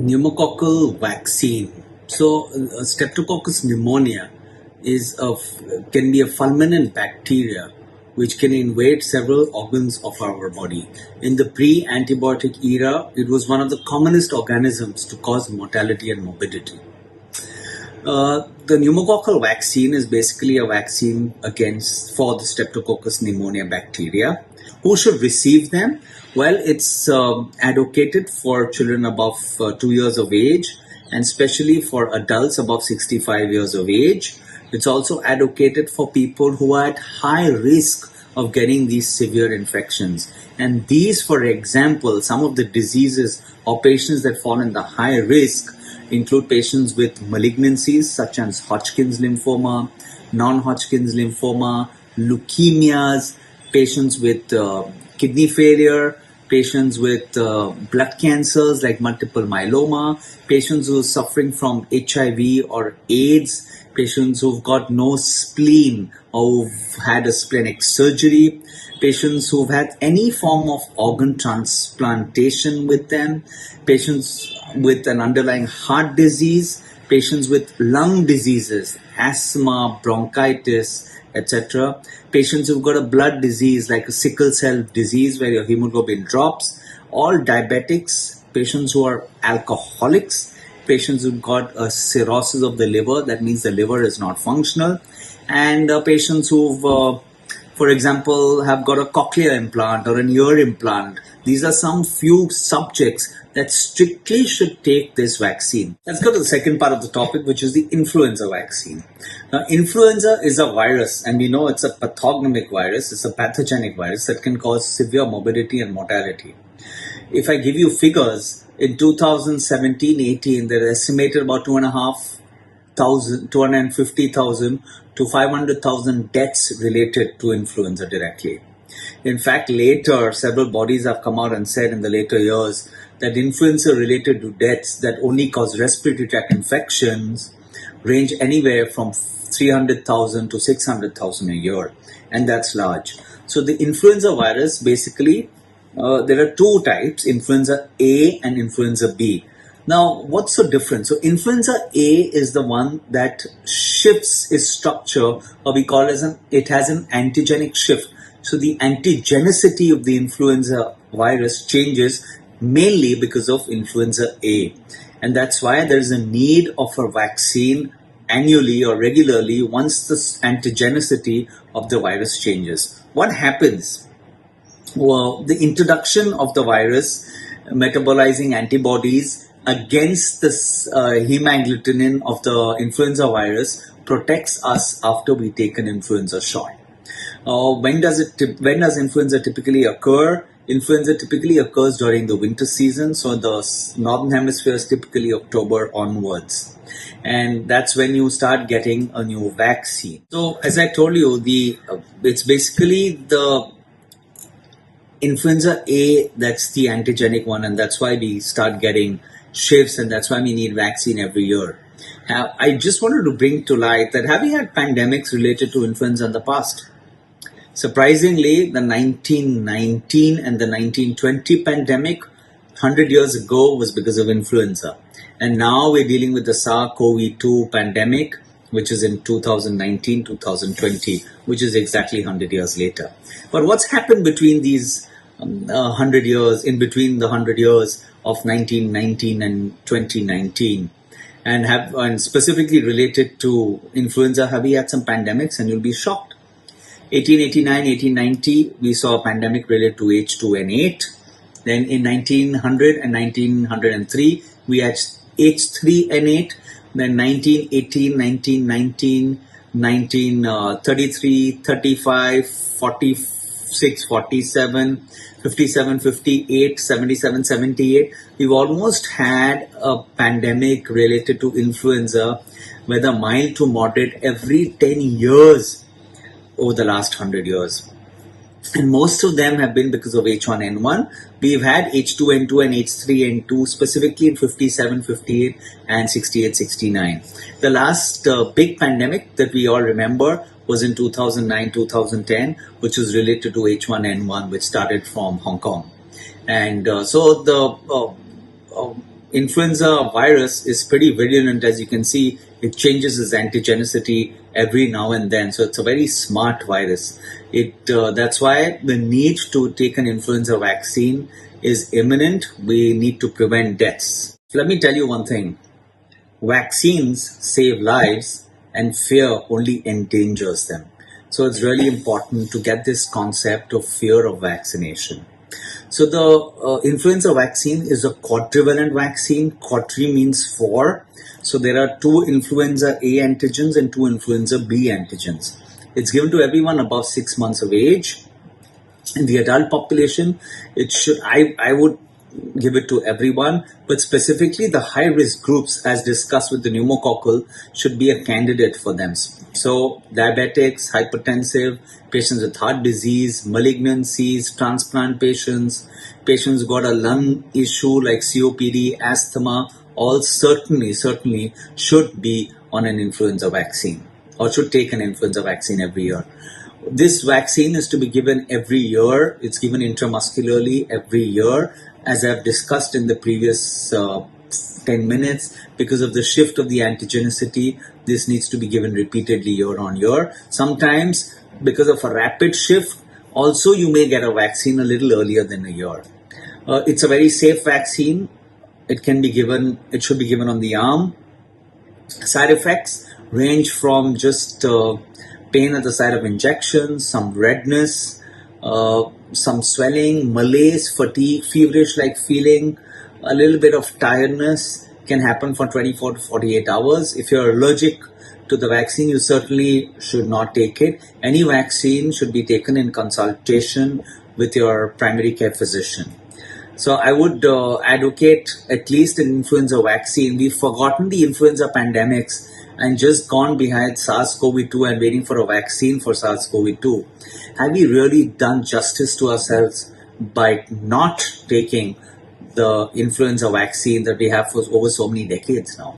Pneumococcal vaccine. So, Streptococcus pneumonia can be a fulminant bacteria which can invade several organs of our body. In the pre-antibiotic era, it was one of the commonest organisms to cause mortality and morbidity. The pneumococcal vaccine is basically a vaccine for the Streptococcus pneumonia bacteria. Who should receive them? Well, it's advocated for children above 2 years of age, and especially for adults above 65 years of age. It's also advocated for people who are at high risk of getting these severe infections. And these, for example, some of the diseases or patients that fall in the high risk include patients with malignancies such as Hodgkin's lymphoma, non-Hodgkin's lymphoma, leukemias, patients with kidney failure, patients with blood cancers like multiple myeloma, patients who are suffering from HIV or AIDS, patients who've got no spleen or who've had a splenic surgery, patients who've had any form of organ transplantation with them, patients with an underlying heart disease, patients with lung diseases, asthma, bronchitis, etc. Patients who've got a blood disease like a sickle cell disease where your hemoglobin drops, all diabetics, patients who are alcoholics, patients who've got a cirrhosis of the liver, that means the liver is not functional, and patients who've, for example, have got a cochlear implant or an ear implant. These are some few subjects that strictly should take this vaccine. Let's go to the second part of the topic, which is the influenza vaccine. Now, influenza is a virus, and we know it's a pathognomic virus. It's a pathogenic virus that can cause severe morbidity and mortality. If I give you figures, in 2017-18, there are estimated about 250,000 to 500,000 deaths related to influenza directly. In fact, later, several bodies have come out and said in the later years that influenza related to deaths that only cause respiratory tract infections range anywhere from 300,000 to 600,000 a year, and that's large. So the influenza virus, basically, there are two types, influenza A and influenza B. Now, what's the difference? So influenza A is the one that shifts its structure, or we call it has an antigenic shift. So the antigenicity of the influenza virus changes mainly because of influenza A. And that's why there is a need of a vaccine annually or regularly once the antigenicity of the virus changes. What happens? Well, the introduction of the virus metabolizing antibodies against this hemagglutinin of the influenza virus protects us after we take an influenza shot. When does influenza typically occur? Influenza typically occurs during the winter season, so the northern hemisphere is typically October onwards, and that's when you start getting a new vaccine. So, as I told you, it's basically the influenza A that's the antigenic one, and that's why we start getting shifts, and that's why we need vaccine every year. I just wanted to bring to light that have we had pandemics related to influenza in the past? Surprisingly, the 1919 and the 1920 pandemic 100 years ago was because of influenza. And now we're dealing with the SARS-CoV-2 pandemic, which is in 2019-2020, which is exactly 100 years later. But what's happened between these 100 years, in between the 100 years of 1919 and 2019? And specifically related to influenza, have we had some pandemics? And you'll be shocked. 1889, 1890, we saw a pandemic related to H2N8. Then in 1900 and 1903, we had H3N8. Then 1918, 1919, 1933, 35, 46, 47, 57, 58, 77, 78. We've almost had a pandemic related to influenza, whether mild to moderate, every 10 years over the last 100 years. And most of them have been because of H1N1. We've had H2N2 and H3N2 specifically in 57, 58 and 68, 69. The last big pandemic that we all remember was in 2009, 2010, which was related to H1N1, which started from Hong Kong. And so the influenza virus is pretty virulent. As you can see, it changes its antigenicity every now and then. So it's a very smart virus. That's why the need to take an influenza vaccine is imminent. We need to prevent deaths. Let me tell you one thing. Vaccines save lives and fear only endangers them. So it's really important to get this concept of fear of vaccination. So the influenza vaccine is a quadrivalent vaccine. Quadri means 4. So there are 2 influenza A antigens and 2 influenza B antigens. It's given to everyone above 6 months of age. In the adult population, I would give it to everyone, but specifically the high-risk groups, as discussed with the pneumococcal, should be a candidate for them. So diabetics, hypertensive, patients with heart disease, malignancies, transplant patients, patients who got a lung issue like COPD, asthma, all certainly should be on an influenza vaccine or should take an influenza vaccine every year. This vaccine is to be given every year. It's given intramuscularly every year. As I've discussed in the previous 10 minutes, because of the shift of the antigenicity, this needs to be given repeatedly year on year. Sometimes, because of a rapid shift, also you may get a vaccine a little earlier than a year. It's a very safe vaccine. It should be given on the arm. Side effects range from just pain at the site of injection, some redness, some swelling, malaise, fatigue, feverish-like feeling, a little bit of tiredness can happen for 24 to 48 hours. If you're allergic to the vaccine, you certainly should not take it. Any vaccine should be taken in consultation with your primary care physician. So I would advocate at least an influenza vaccine. We've forgotten the influenza pandemics and just gone behind SARS-CoV-2 and waiting for a vaccine for SARS-CoV-2. Have we really done justice to ourselves by not taking the influenza vaccine that we have for over so many decades now?